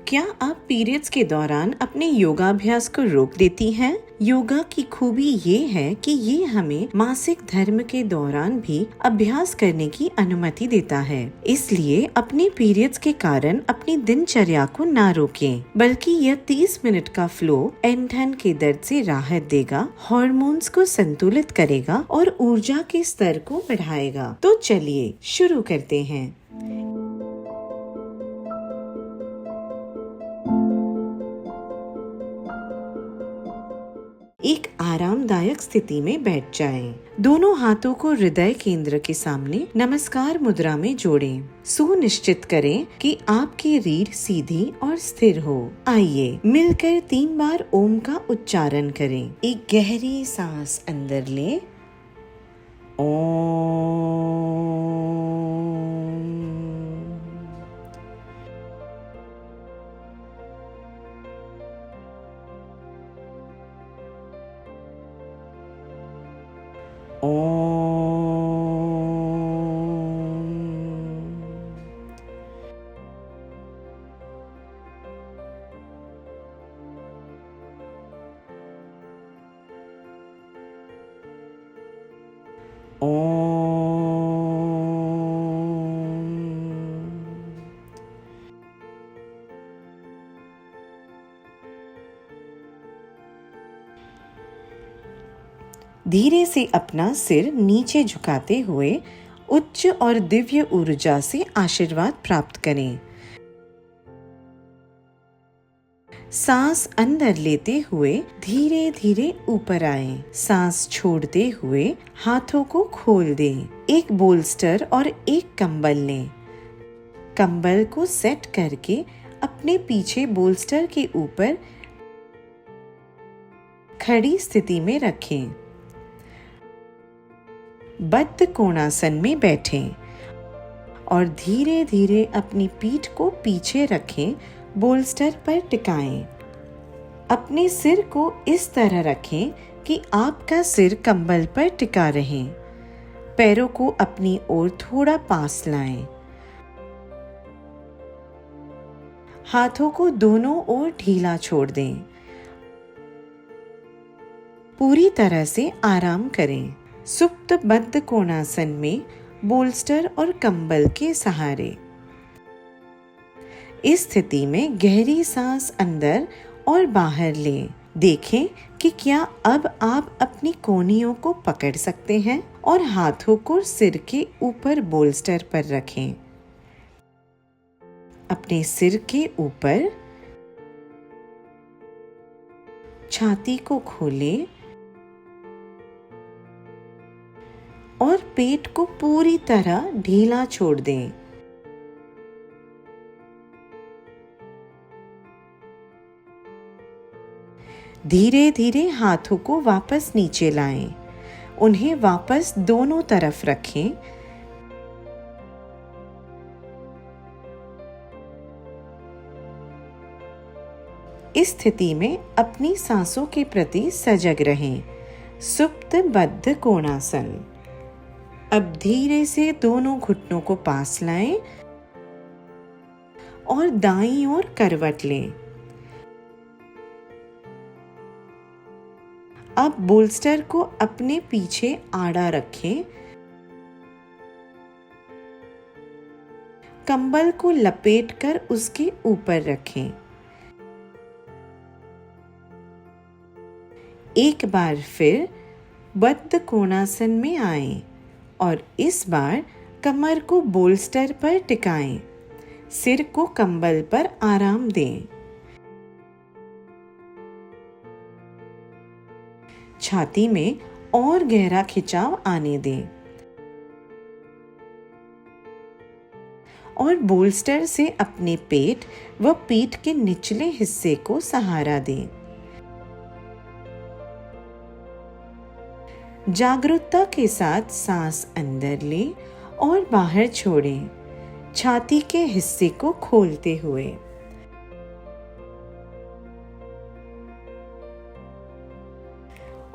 क्या आप पीरियड्स के दौरान अपने योगाभ्यास को रोक देती हैं? योगा की खूबी ये है कि ये हमें मासिक धर्म के दौरान भी अभ्यास करने की अनुमति देता है। इसलिए अपने पीरियड्स के कारण अपनी दिनचर्या को ना रोकें, बल्कि यह 30 मिनट का फ्लो ऐंठन के दर्द से राहत देगा, हार्मोन्स को संतुलित करेगा और ऊर्जा के स्तर को बढ़ाएगा। तो चलिए शुरू करते हैं। एक आरामदायक स्थिति में बैठ जाएं। दोनों हाथों को हृदय केंद्र के सामने नमस्कार मुद्रा में जोड़ें। सुनिश्चित करें कि आपकी रीढ़ सीधी और स्थिर हो। आइए मिलकर 3 बार ओम का उच्चारण करें। एक गहरी सांस अंदर लें। ओम। धीरे से अपना सिर नीचे झुकाते हुए उच्च और दिव्य ऊर्जा से आशीर्वाद प्राप्त करें। सांस अंदर लेते हुए धीरे धीरे ऊपर आए। सांस छोड़ते हुए हाथों को खोल दें। एक बोल्स्टर और एक कंबल लें। कंबल को सेट करके अपने पीछे बोल्स्टर के ऊपर खड़ी स्थिति में रखें। बद्ध कोणासन में बैठें और धीरे धीरे अपनी पीठ को पीछे रखें। बोल्स्टर पर टिकाएं। अपने सिर को इस तरह रखें कि आपका सिर कंबल पर टिका रहे। पैरों को अपनी ओर थोड़ा पास लाएं। हाथों को दोनों ओर ढीला छोड़ दें। पूरी तरह से आराम करें। सुप्त बद्ध कोणासन में बोल्स्टर और कंबल के सहारे। इस स्थिति में गहरी सांस अंदर और बाहर लें। देखें कि क्या अब आप अपनी कोहनियों को पकड़ सकते हैं और हाथों को सिर के ऊपर बोल्स्टर पर रखें। अपने सिर के ऊपर छाती को खोलें और पेट को पूरी तरह ढीला छोड़ दें। धीरे धीरे हाथों को वापस नीचे लाएं। उन्हें वापस दोनों तरफ रखें। इस स्थिति में अपनी सांसों के प्रति सजग रहें। सुप्त बद्ध कोणासन। अब धीरे से दोनों घुटनों को पास लाएं और दाईं ओर करवट लें। अब बोल्स्टर को अपने पीछे आड़ा रखें। कंबल को लपेटकर उसके ऊपर रखें। एक बार फिर बद्ध कोणासन में आएं और इस बार कमर को बोल्स्टर पर टिकाएं। सिर को कंबल पर आराम दें। छाती में और गहरा खिंचाव आने दें और बोल्स्टर से अपने पेट व पीठ के निचले हिस्से को सहारा दें। जागरूकता के साथ सांस अंदर लें और बाहर छोड़ें, छाती के हिस्से को खोलते हुए।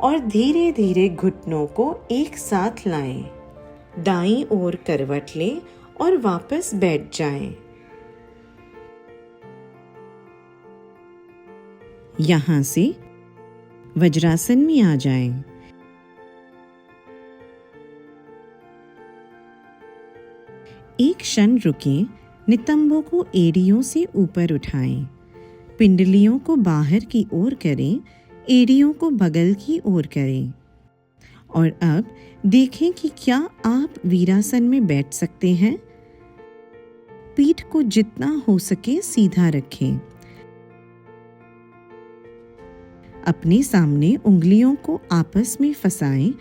और धीरे धीरे घुटनों को एक साथ लाएं। दाईं ओर करवट लें और वापस बैठ जाएं। यहाँ से वज्रासन में आ जाएं। एक क्षण रुकें, नितंबों को एड़ियों से ऊपर उठाएं, पिंडलियों को बाहर की ओर करें, एड़ियों को बगल की ओर करें। और अब देखें कि क्या आप वीरासन में बैठ सकते हैं। पीठ को जितना हो सके सीधा रखें। अपने सामने उंगलियों को आपस में फंसाएं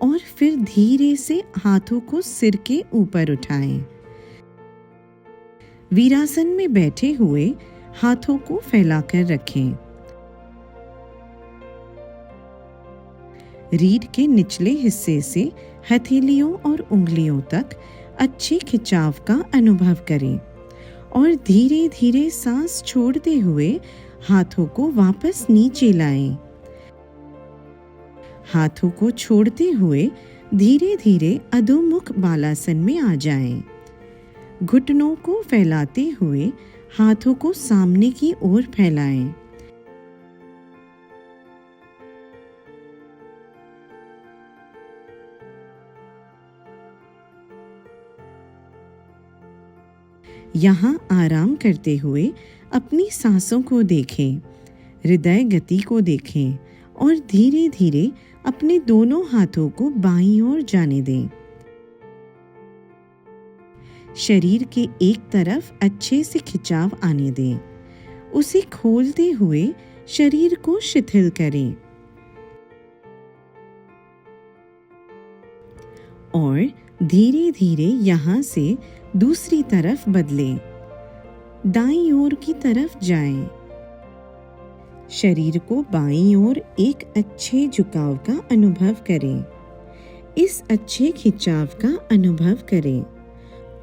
और फिर धीरे से हाथों को सिर के ऊपर उठाएं। वीरासन में बैठे हुए हाथों को फैलाकर रखें। रीढ़ के निचले हिस्से से हथेलियों और उंगलियों तक अच्छे खिंचाव का अनुभव करें और धीरे धीरे सांस छोड़ते हुए हाथों को वापस नीचे लाएं। हाथों को छोड़ते हुए धीरे धीरे अधोमुख बालासन में आ जाएं। घुटनों को फैलाते हुए हाथों को सामने की ओर फैलाएं। यहाँ आराम करते हुए अपनी सांसों को देखें, हृदय गति को देखें और धीरे धीरे अपने दोनों हाथों को बाईं ओर जाने दें। शरीर के एक तरफ अच्छे से खिंचाव आने दें। उसे खोलते हुए शरीर को शिथिल करें और धीरे धीरे यहाँ से दूसरी तरफ बदलें। दाईं ओर की तरफ जाएं। शरीर को बाईं ओर एक अच्छे झुकाव का अनुभव करें। इस अच्छे खिंचाव का अनुभव करें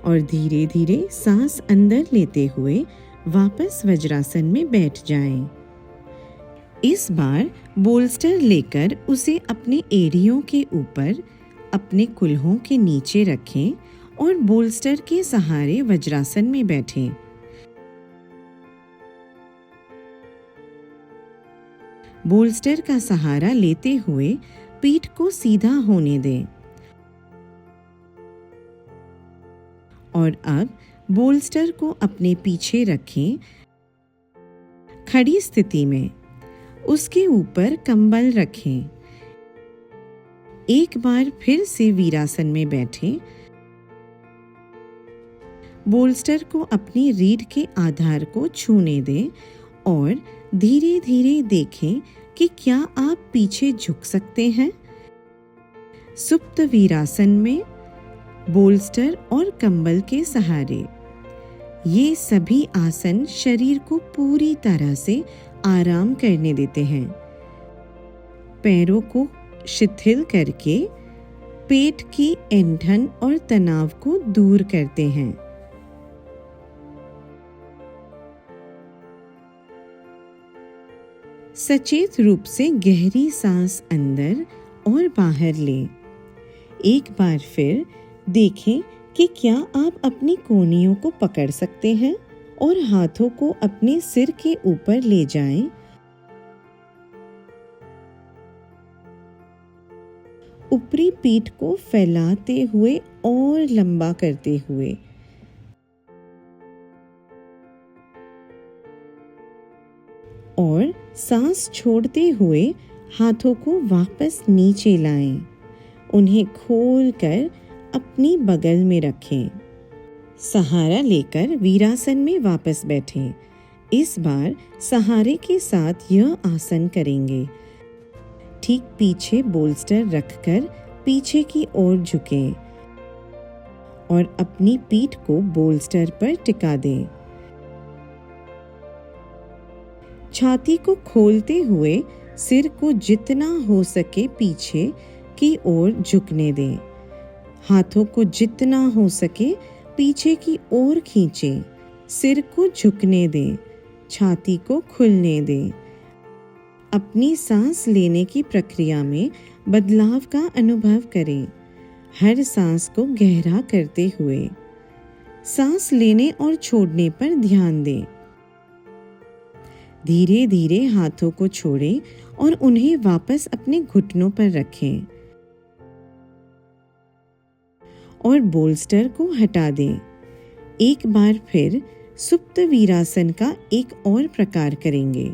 और धीरे धीरे सांस अंदर लेते हुए वापस वज्रासन में बैठ जाएं। इस बार बोल्स्टर लेकर उसे अपने एड़ियों के ऊपर अपने कुल्हों के नीचे रखें और बोल्स्टर के सहारे वज्रासन में बैठें। बोल्स्टर का सहारा लेते हुए पीठ को सीधा होने दें और अब बोल्स्टर को अपने पीछे रखें। खड़ी स्थिति में उसके ऊपर कंबल रखें। एक बार फिर से वीरासन में बैठें। बोल्स्टर को अपनी रीढ़ के आधार को छूने दें और धीरे धीरे देखें कि क्या आप पीछे झुक सकते हैं। सुप्त वीरासन में बोल्स्टर और कंबल के सहारे ये सभी आसन शरीर को पूरी तरह से आराम करने देते हैं। पैरों को शिथिल करके पेट की ऐंठन और तनाव को दूर करते हैं। सचेत रूप से गहरी सांस अंदर और बाहर लें। एक बार फिर देखें कि क्या आप अपनी कोहनियों को पकड़ सकते हैं और हाथों को अपने सिर के ऊपर ले जाएं। ऊपरी पीठ को फैलाते हुए और लंबा करते हुए और सांस छोड़ते हुए हाथों को वापस नीचे लाएं। उन्हें खोलकर अपनी बगल में रखें। सहारा लेकर वीरासन में वापस बैठें। इस बार सहारे के साथ यह आसन करेंगे। ठीक पीछे बोल्स्टर रखकर पीछे की ओर झुकें और अपनी पीठ को बोल्स्टर पर टिका दें। छाती को खोलते हुए सिर को जितना हो सके पीछे की ओर झुकने दें। हाथों को जितना हो सके पीछे की ओर खींचें। सिर को झुकने दें। छाती को खुलने दें। अपनी सांस लेने की प्रक्रिया में बदलाव का अनुभव करें। हर सांस को गहरा करते हुए सांस लेने और छोड़ने पर ध्यान दें। धीरे धीरे हाथों को छोड़ें और उन्हें वापस अपने घुटनों पर रखें और बोल्स्टर को हटा दें। एक बार फिर सुप्त वीरासन का एक और प्रकार करेंगे।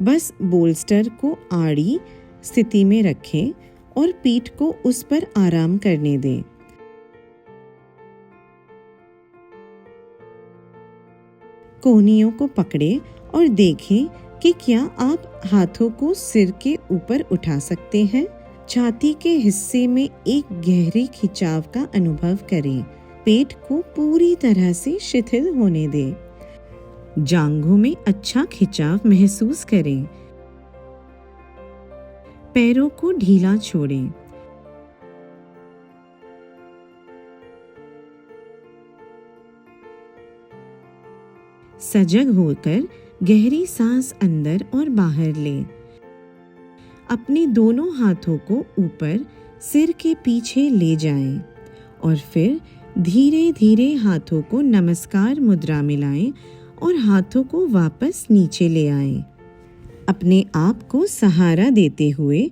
बस बोल्स्टर को आड़ी स्थिति में रखें और पीठ को उस पर आराम करने दें। कोहनियों को पकड़ें और देखें कि क्या आप हाथों को सिर के ऊपर उठा सकते हैं। छाती के हिस्से में एक गहरे खिंचाव का अनुभव करें। पेट को पूरी तरह से शिथिल होने दें। जांघों में अच्छा खिंचाव महसूस करें। पैरों को ढीला छोड़ें। सजग होकर गहरी सांस अंदर और बाहर लें। अपने दोनों हाथों को ऊपर सिर के पीछे ले जाएं और फिर धीरे धीरे हाथों को नमस्कार मुद्रा में लाएं और हाथों को वापस नीचे ले आएं। अपने आप को सहारा देते हुए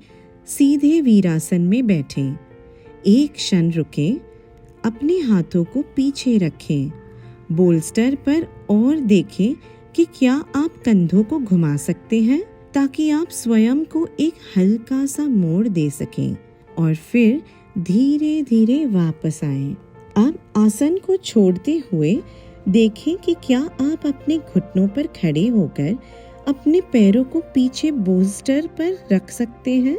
सीधे वीरासन में बैठें। एक क्षण रुकें। अपने हाथों को पीछे रखें। बोल्स्टर पर और देखें कि क्या आप कंधों को घुमा सकते हैं ताकि आप स्वयं को एक हल्का सा मोड़ दे सकें और फिर धीरे धीरे वापस आएं। अब आसन को छोड़ते हुए देखें कि क्या आप अपने घुटनों पर खड़े होकर अपने पैरों को पीछे बोल्स्टर पर रख सकते हैं।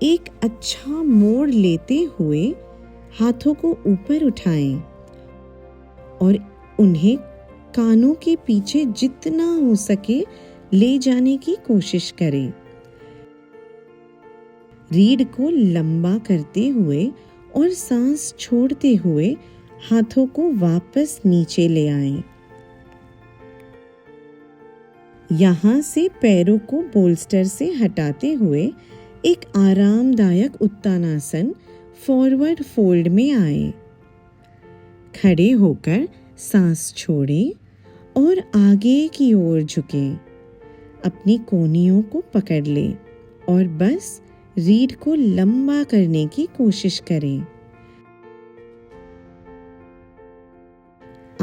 एक अच्छा मोड़ लेते हुए हाथों को ऊपर उठाएं और उन्हें कानों के पीछे जितना हो सके ले जाने की कोशिश करें। रीढ़ को लंबा करते हुए और सांस छोड़ते हुए हाथों को वापस नीचे ले आएं। यहाँ से पैरों को बोल्स्टर से हटाते हुए एक आरामदायक उत्तानासन फॉरवर्ड फोल्ड में आए। खड़े होकर सांस छोड़ें और आगे की ओर झुकें। अपनी कोहनियों को पकड़ लें और बस रीढ़ को लंबा करने की कोशिश करें।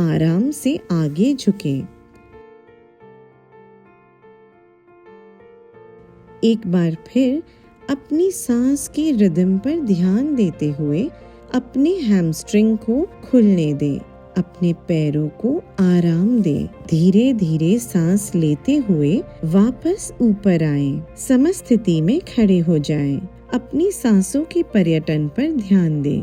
आराम से आगे झुकें। एक बार फिर अपनी सांस के रिदम पर ध्यान देते हुए अपने हैमस्ट्रिंग को खुलने दें। अपने पैरों को आराम दें। धीरे धीरे सांस लेते हुए वापस ऊपर आएं। समस्थिति में खड़े हो जाएं। अपनी सांसों के पर्यटन पर ध्यान दें।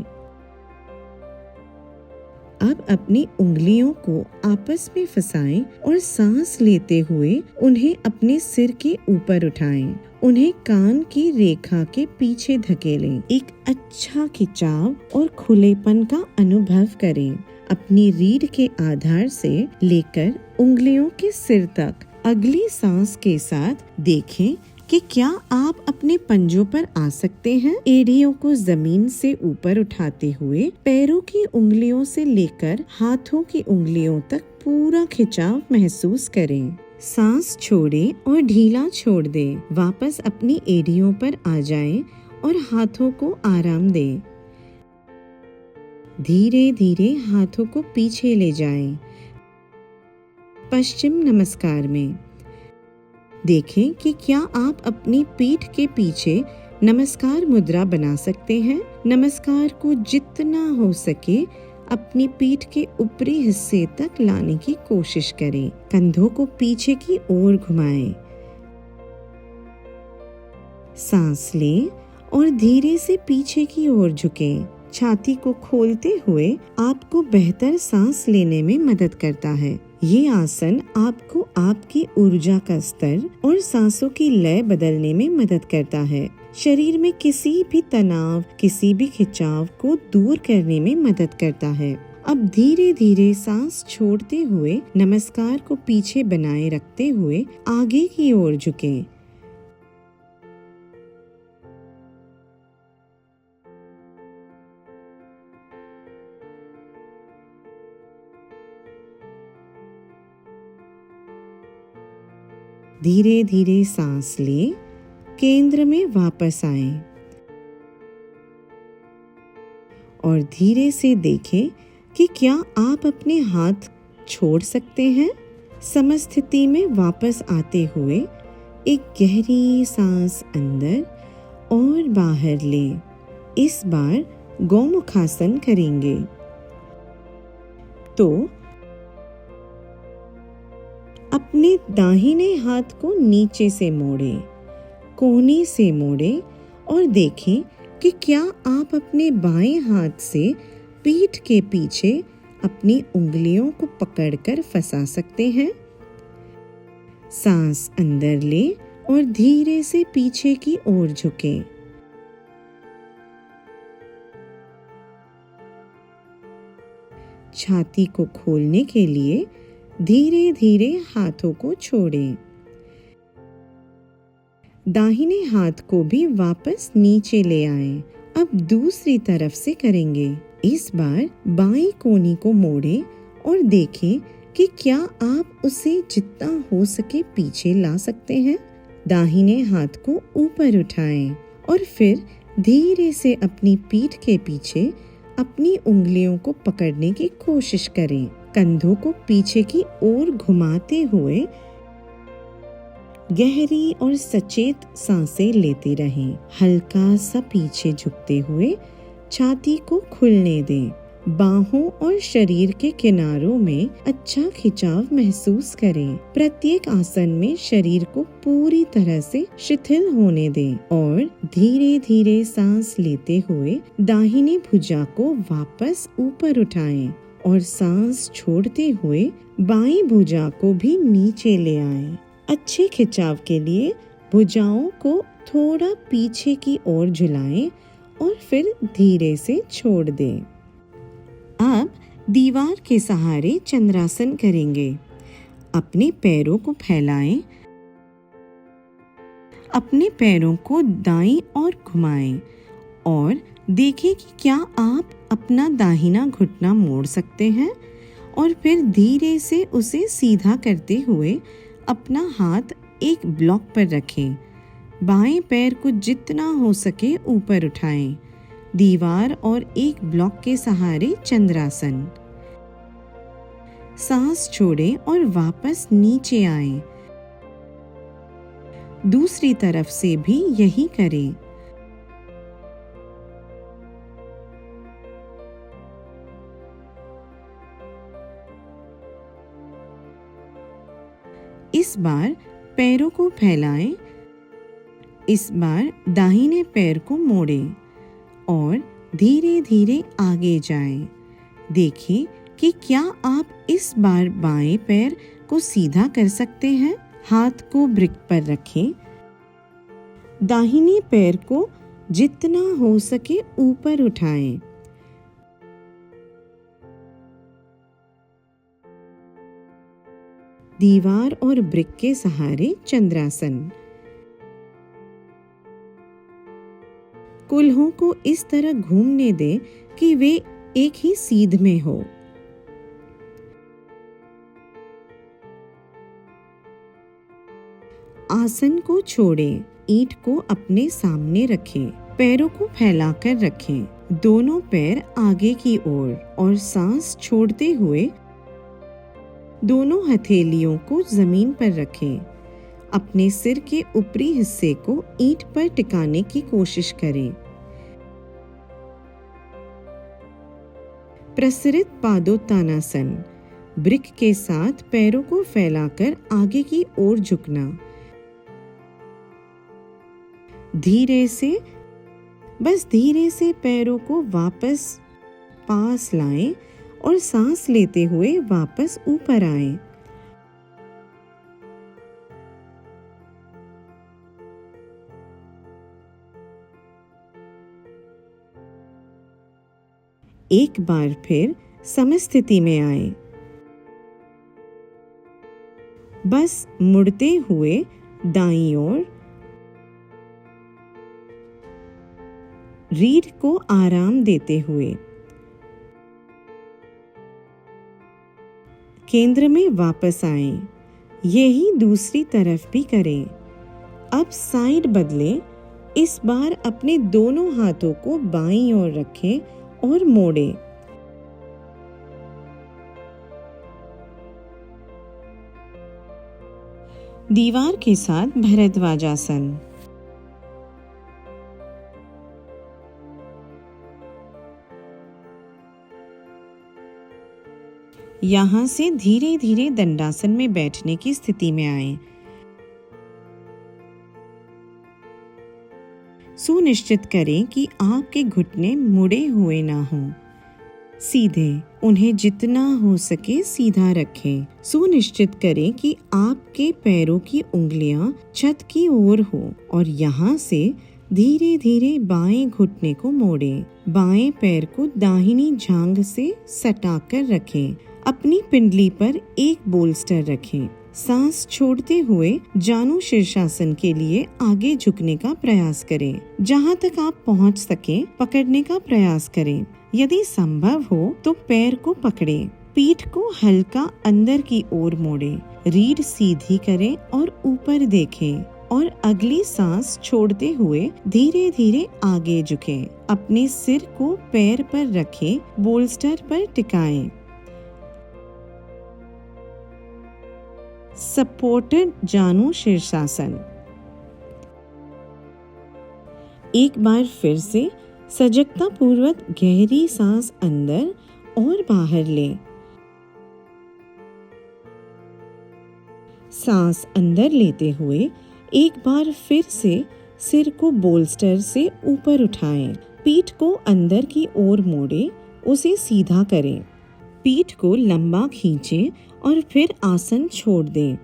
अब अपनी उंगलियों को आपस में फंसाएं और सांस लेते हुए उन्हें अपने सिर के ऊपर उठाएं। उन्हें कान की रेखा के पीछे धकेलें। एक अच्छा खिंचाव और खुलेपन का अनुभव करें। अपनी रीढ़ के आधार से लेकर उंगलियों के सिर तक अगली सांस के साथ देखें कि क्या आप अपने पंजों पर आ सकते हैं। एड़ियों को जमीन से ऊपर उठाते हुए पैरों की उंगलियों से लेकर हाथों की उंगलियों तक पूरा खिंचाव महसूस करें। सांस छोड़ें और ढीला छोड़ दें। वापस अपनी एड़ियों पर आ जाएं और हाथों को आराम दें। धीरे धीरे हाथों को पीछे ले जाएं। पश्चिम नमस्कार में देखें कि क्या आप अपनी पीठ के पीछे नमस्कार मुद्रा बना सकते हैं। नमस्कार को जितना हो सके अपनी पीठ के ऊपरी हिस्से तक लाने की कोशिश करें। कंधों को पीछे की ओर घुमाएं। सांस लें और धीरे से पीछे की ओर झुकें। छाती को खोलते हुए आपको बेहतर सांस लेने में मदद करता है। ये आसन आपको आपकी ऊर्जा का स्तर और सांसों की लय बदलने में मदद करता है। शरीर में किसी भी तनाव, किसी भी खिंचाव को दूर करने में मदद करता है। अब धीरे धीरे सांस छोड़ते हुए नमस्कार को पीछे बनाए रखते हुए आगे की ओर झुकें। धीरे धीरे सांस लें, केंद्र में वापस आएं और धीरे से देखें कि क्या आप अपने हाथ छोड़ सकते हैं। समस्थिति में वापस आते हुए एक गहरी सांस अंदर और बाहर लें। इस बार गौमुखासन करेंगे। तो अपने दाहिने हाथ को नीचे से मोड़ें, कोहनी से मोड़ें और देखें कि क्या आप अपने बाएं हाथ से पीठ के पीछे अपनी उंगलियों को पकड़कर फंसा सकते हैं। सांस अंदर लें और धीरे से पीछे की ओर झुकें। छाती को खोलने के लिए धीरे धीरे हाथों को छोड़ें। दाहिने हाथ को भी वापस नीचे ले आएं। अब दूसरी तरफ से करेंगे। इस बार बाईं कोहनी को मोड़ें और देखें कि क्या आप उसे जितना हो सके पीछे ला सकते हैं। दाहिने हाथ को ऊपर उठाएं और फिर धीरे से अपनी पीठ के पीछे अपनी उंगलियों को पकड़ने की कोशिश करें। कंधों को पीछे की ओर घुमाते हुए गहरी और सचेत सांसें लेते रहें। हल्का सा पीछे झुकते हुए छाती को खुलने दें। बाहों और शरीर के किनारों में अच्छा खिंचाव महसूस करें। प्रत्येक आसन में शरीर को पूरी तरह से शिथिल होने दें और धीरे धीरे सांस लेते हुए दाहिनी भुजा को वापस ऊपर उठाएं और सांस छोड़ते हुए बाईं भुजा को भी नीचे ले आएं। अच्छे खिंचाव के लिए भुजाओं को थोड़ा पीछे की ओर झुलाएं और फिर धीरे से छोड़ दें। अब दीवार के सहारे चंद्रासन करेंगे। अपने पैरों को फैलाएं, अपने पैरों को दाईं ओर घुमाएं और देखें कि क्या आप अपना दाहिना घुटना मोड़ सकते हैं और फिर धीरे से उसे सीधा करते हुए अपना हाथ एक ब्लॉक पर रखें। बाएं पैर को जितना हो सके ऊपर उठाएं। दीवार और एक ब्लॉक के सहारे चंद्रासन। सांस छोड़ें और वापस नीचे आएं। दूसरी तरफ से भी यही करें। इस बार पैरों को फैलाएं। इस बार दाहिने पैर को मोड़ें और धीरे धीरे आगे जाएं। देखें कि क्या आप इस बार बाएं पैर को सीधा कर सकते हैं। हाथ को ब्रिक पर रखें। दाहिने पैर को जितना हो सके ऊपर उठाएं। दीवार और ब्रिक के सहारे चंद्रासन। कुल्हों को इस तरह घूमने दें कि वे एक ही सीध में हो। आसन को छोड़ें। ईंट को अपने सामने रखें। पैरों को फैलाकर रखें। दोनों पैर आगे की ओर और सांस छोड़ते हुए दोनों हथेलियों को जमीन पर रखें। अपने सिर के ऊपरी हिस्से को ईंट पर टिकाने की कोशिश करें। प्रसरित पादोत्तानासन। ब्रिक के साथ पैरों को फैलाकर आगे की ओर झुकना। धीरे से, बस धीरे से पैरों को वापस पास लाएं और सांस लेते हुए वापस ऊपर आएं। एक बार फिर समस्थिति में आएं। बस मुड़ते हुए दाईं ओर। रीढ़ को आराम देते हुए केंद्र में वापस आएं। यही दूसरी तरफ भी करें। अब साइड बदलें। इस बार अपने दोनों हाथों को बाईं ओर रखें और मोड़ें। दीवार के साथ भरद्वाजासन। यहाँ से धीरे धीरे दंडासन में बैठने की स्थिति में आएं। सुनिश्चित करें कि आपके घुटने मुड़े हुए ना हों। सीधे, उन्हें जितना हो सके सीधा रखें। सुनिश्चित करें कि आपके पैरों की उंगलियां छत की ओर हो और यहाँ से धीरे धीरे बाएं घुटने को मोड़ें। बाएं पैर को दाहिनी जांघ से सटाकर रखें। अपनी पिंडली पर एक बोल्स्टर रखें। सांस छोड़ते हुए जानु शीर्षासन के लिए आगे झुकने का प्रयास करें। जहाँ तक आप पहुँच सके पकड़ने का प्रयास करें। यदि संभव हो तो पैर को पकड़ें। पीठ को हल्का अंदर की ओर मोड़ें। रीढ़ सीधी करें और ऊपर देखें और अगली सांस छोड़ते हुए धीरे धीरे आगे झुकें। अपने सिर को पैर पर रखें, बोल्स्टर पर टिकाएं। सपोर्टेड जानु शीर्षासन। एक बार फिर से सजगता पूर्वक गहरी सांस अंदर और बाहर लें। सांस अंदर लेते हुए एक बार फिर से सिर को बोल्स्टर से ऊपर उठाएं। पीठ को अंदर की ओर मोड़ें, उसे सीधा करें। पीठ को लंबा खींचें और फिर आसन छोड़ दें।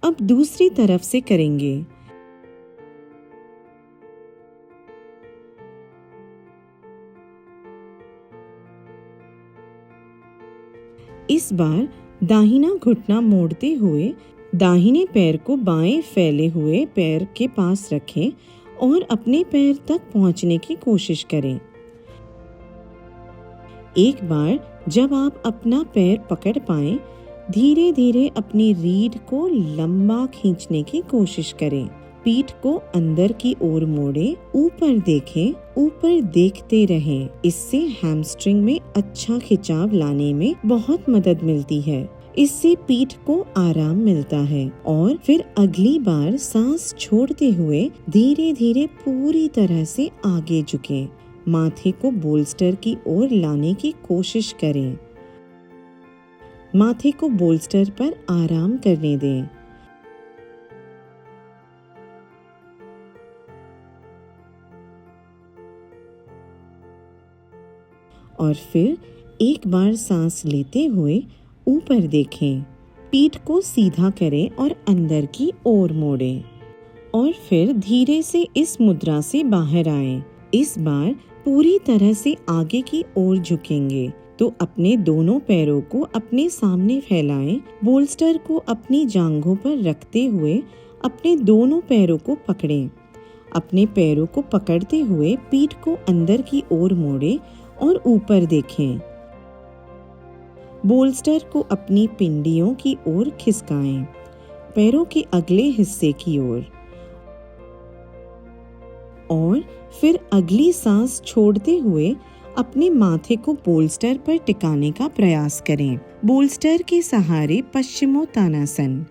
अब दूसरी तरफ से करेंगे। इस बार दाहिना घुटना मोड़ते हुए दाहिने पैर को बाएं फैले हुए पैर के पास रखें और अपने पैर तक पहुंचने की कोशिश करें। एक बार जब आप अपना पैर पकड़ पाएं, धीरे धीरे अपनी रीढ़ को लंबा खींचने की कोशिश करें। पीठ को अंदर की ओर मोड़ें, ऊपर देखें, ऊपर देखते रहें। इससे हैमस्ट्रिंग में अच्छा खिंचाव लाने में बहुत मदद मिलती है। इससे पीठ को आराम मिलता है। और फिर अगली बार सांस छोड़ते हुए धीरे धीरे पूरी तरह से आगे झुकें। माथे को बोल्स्टर की ओर लाने की कोशिश करें। माथे को बोल्स्टर पर आराम करने दें। और फिर एक बार सांस लेते हुए ऊपर देखें। पीठ को सीधा करें और अंदर की ओर मोड़ें। और फिर धीरे से इस मुद्रा से बाहर आएं। इस बार पूरी तरह से आगे की ओर झुकेंगे तो अपने दोनों पैरों को अपने सामने फैलाएं। बोल्स्टर को अपनी जांघों पर रखते हुए अपने दोनों पैरों को पकड़ें। अपने पैरों को पकड़ते हुए पीठ को अंदर की ओर मोड़ें और ऊपर देखें। बोल्स्टर को अपनी पिंडियों की ओर खिसकाएं, पैरों के अगले हिस्से की ओर। और फिर अगली सांस छोड़ते हुए अपने माथे को बोल्स्टर पर टिकाने का प्रयास करें। बोल्स्टर के सहारे पश्चिमोत्तानासन।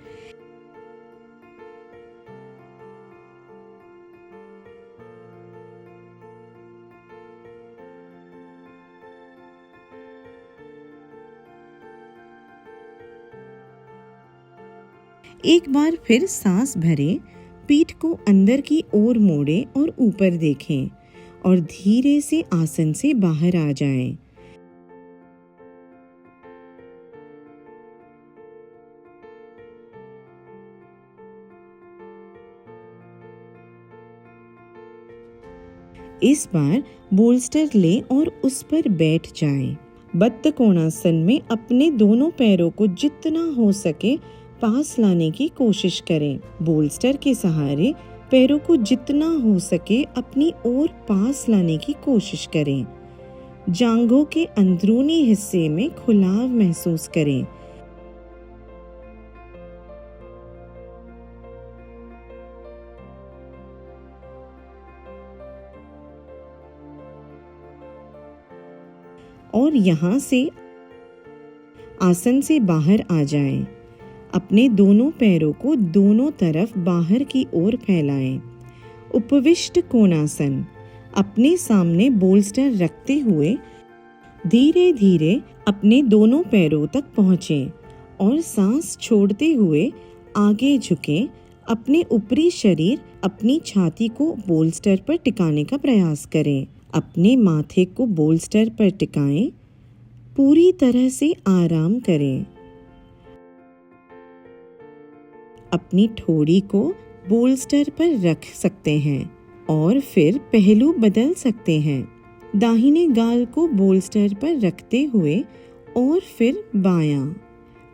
एक बार फिर सांस भरें, पीठ को अंदर की ओर मोड़ें और ऊपर देखें और धीरे से आसन से बाहर आ जाएं। इस बार बोल्स्टर लें और उस पर बैठ जाएं। बद्ध कोणासन में अपने दोनों पैरों को जितना हो सके पास लाने की कोशिश करें। बोल्स्टर के सहारे पैरों को जितना हो सके अपनी ओर पास लाने की कोशिश करें। जांघों के अंदरूनी हिस्से में खुलाव महसूस करें। और यहाँ से आसन से बाहर आ जाएं। अपने दोनों पैरों को दोनों तरफ बाहर की ओर फैलाएं। उपविष्ट कोणासन। अपने सामने बोल्स्टर रखते हुए धीरे धीरे अपने दोनों पैरों तक पहुँचें और सांस छोड़ते हुए आगे झुकें। अपने ऊपरी शरीर अपनी छाती को बोल्स्टर पर टिकाने का प्रयास करें। अपने माथे को बोल्स्टर पर टिकाएं। पूरी तरह से आराम करें। अपनी ठोड़ी को बोल्स्टर पर रख सकते हैं और फिर पहलू बदल सकते हैं। दाहिने गाल को बोल्स्टर पर रखते हुए और फिर बायां।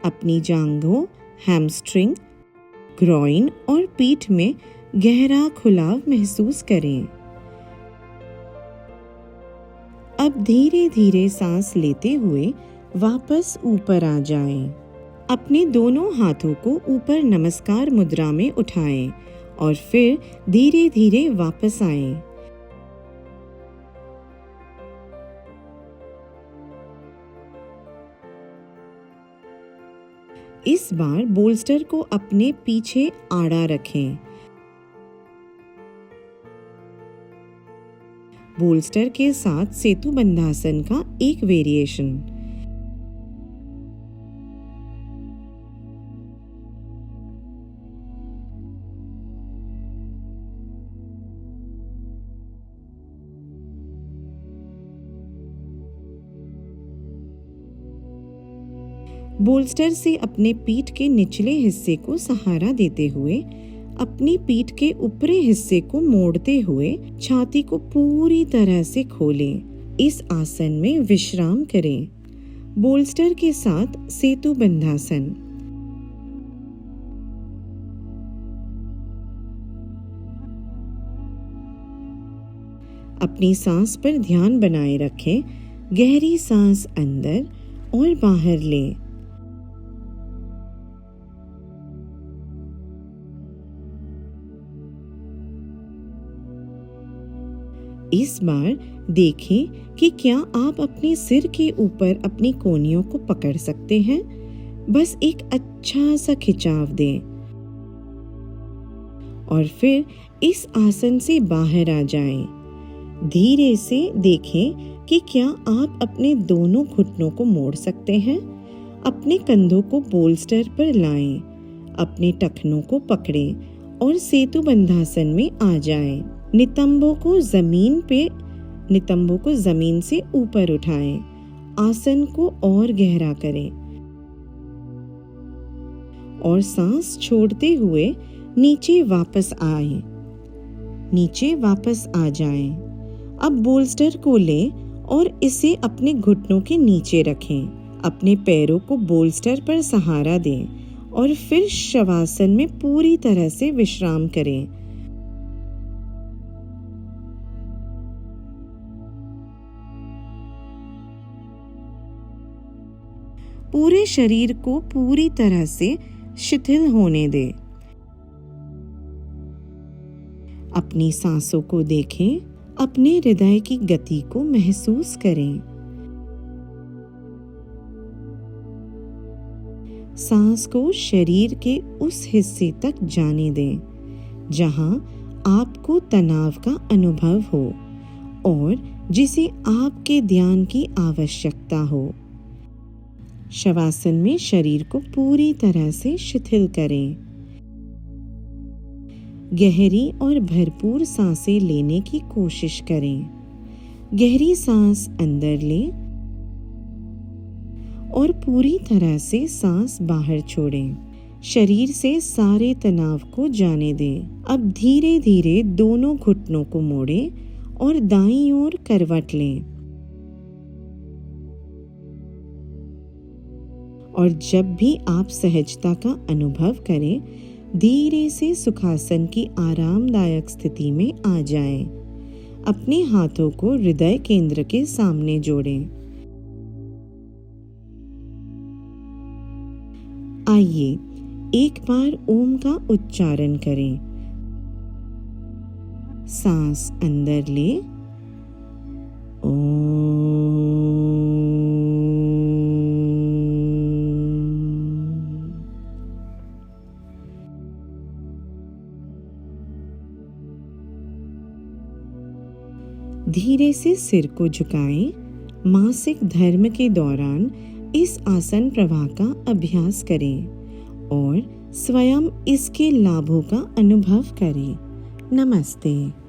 अपनी जांघों, हैमस्ट्रिंग, ग्रॉइन और पीठ में गहरा खुलाव महसूस करें। अब धीरे धीरे सांस लेते हुए वापस ऊपर आ जाएं। अपने दोनों हाथों को ऊपर नमस्कार मुद्रा में उठाएं और फिर धीरे धीरे वापस आएं। इस बार बोल्स्टर को अपने पीछे आड़ा रखें। बोल्स्टर के साथ सेतु बंधासन का एक वेरिएशन। बोल्स्टर से अपने पीठ के निचले हिस्से को सहारा देते हुए अपनी पीठ के ऊपरी हिस्से को मोड़ते हुए छाती को पूरी तरह से खोलें। इस आसन में विश्राम करें। बोल्स्टर के साथ सेतु बंधासन। अपनी सांस पर ध्यान बनाए रखें। गहरी सांस अंदर और बाहर लें। इस बार देखें कि क्या आप अपने सिर के ऊपर अपनी कोहनियों को पकड़ सकते हैं। बस एक अच्छा सा खिंचाव दें और फिर इस आसन से बाहर आ जाएं। धीरे से देखें कि क्या आप अपने दोनों घुटनों को मोड़ सकते हैं। अपने कंधों को बोल्स्टर पर लाएं। अपने टखनों को पकड़ें और सेतु बंधासन में आ जाएं। नितंबों को जमीन से ऊपर उठाएं। आसन को और गहरा करें और सांस छोड़ते हुए नीचे वापस आ जाएं। अब बोल्स्टर को लें और इसे अपने घुटनों के नीचे रखें। अपने पैरों को बोल्स्टर पर सहारा दें और फिर शवासन में पूरी तरह से विश्राम करें। पूरे शरीर को पूरी तरह से शिथिल होने दें। अपनी सांसों को देखें। अपने हृदय की गति को महसूस करें। सांस को शरीर के उस हिस्से तक जाने दें जहां आपको तनाव का अनुभव हो और जिसे आपके ध्यान की आवश्यकता हो। शवासन में शरीर को पूरी तरह से शिथिल करें। गहरी और भरपूर सांसें लेने की कोशिश करें। गहरी सांस अंदर लें और पूरी तरह से सांस बाहर छोड़ें। शरीर से सारे तनाव को जाने दें। अब धीरे धीरे दोनों घुटनों को मोड़ें और दाईं ओर करवट लें। और जब भी आप सहजता का अनुभव करें, धीरे से सुखासन की आरामदायक स्थिति में आ जाएं। अपने हाथों को हृदय केंद्र के सामने जोड़ें। आइए एक बार ओम का उच्चारण करें। सांस अंदर लें। ओम। धीरे से सिर को झुकाएं। मासिक धर्म के दौरान इस आसन प्रवाह का अभ्यास करें और स्वयं इसके लाभों का अनुभव करें। नमस्ते।